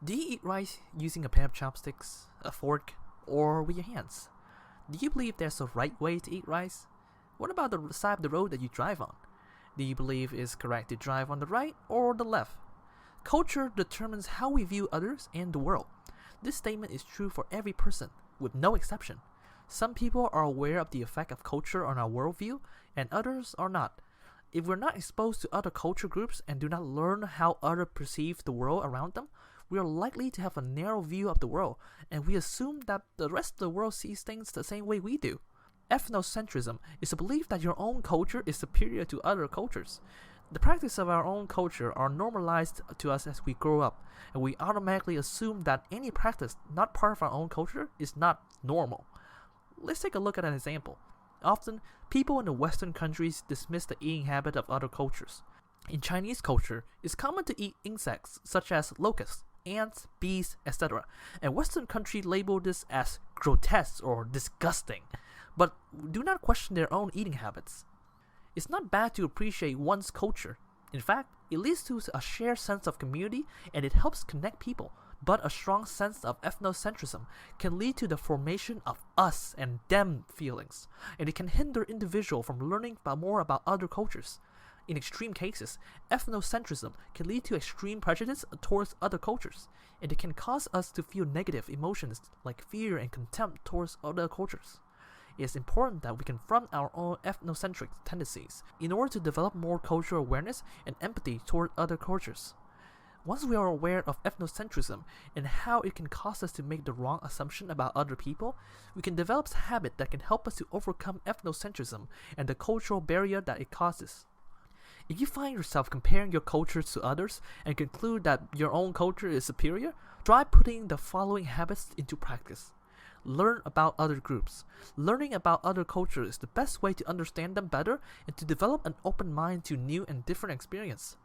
Do you eat rice using a pair of chopsticks, a fork, or with your hands? Do you believe there's a right way to eat rice? What about the side of the road that you drive on? Do you believe it's correct to drive on the right or the left? Culture determines how we view others and the world. This statement is true for every person, with no exception. Some people are aware of the effect of culture on our worldview, and others are not. If we're not exposed to other culture groups and do not learn how others perceive the world around them, we are likely to have a narrow view of the world, and we assume that the rest of the world sees things the same way we do. Ethnocentrism is a belief that your own culture is superior to other cultures. The practice of our own culture are normalized to us as we grow up, and we automatically assume that any practice not part of our own culture is not normal. Let's take a look at an example. Often, people in the Western countries dismiss the eating habit of other cultures. In Chinese culture, it's common to eat insects such as locusts, ants, bees, etc. And Western countries label this as grotesque or disgusting, but do not question their own eating habits. It's not bad to appreciate one's culture. In fact, it leads to a shared sense of community and it helps connect people. But a strong sense of ethnocentrism can lead to the formation of us and them feelings, and it can hinder individuals from learning more about other cultures. In extreme cases, ethnocentrism can lead to extreme prejudice towards other cultures, and it can cause us to feel negative emotions like fear and contempt towards other cultures. It is important that we confront our own ethnocentric tendencies in order to develop more cultural awareness and empathy toward other cultures. Once we are aware of ethnocentrism and how it can cause us to make the wrong assumption about other people, we can develop habits that can help us to overcome ethnocentrism and the cultural barrier that it causes. If you find yourself comparing your culture to others and conclude that your own culture is superior, try putting the following habits into practice. Learn about other groups. Learning about other cultures is the best way to understand them better and to develop an open mind to new and different experience.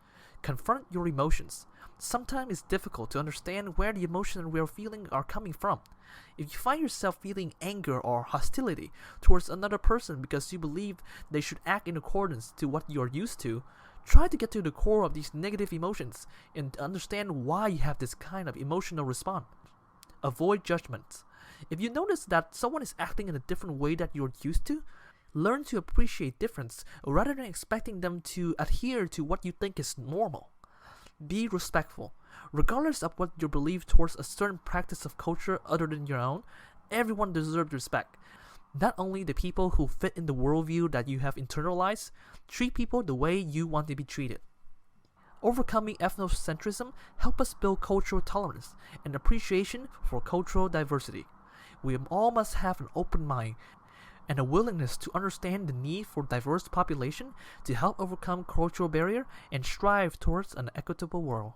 Confront your emotions. Sometimes it's difficult to understand where the emotions we are feeling are coming from. If you find yourself feeling anger or hostility towards another person because you believe they should act in accordance to what you are used to, try to get to the core of these negative emotions and understand why you have this kind of emotional response. Avoid judgments. If you notice that someone is acting in a different way that you're used to, learn to appreciate difference rather than expecting them to adhere to what you think is normal. Be respectful. Regardless of what your belief towards a certain practice of culture other than your own, everyone deserves respect. Not only the people who fit in the worldview that you have internalized, treat people the way you want to be treated. Overcoming ethnocentrism helps us build cultural tolerance and appreciation for cultural diversity. We all must have an open mind and a willingness to understand the need for diverse population to help overcome cultural barrier and strive towards an equitable world.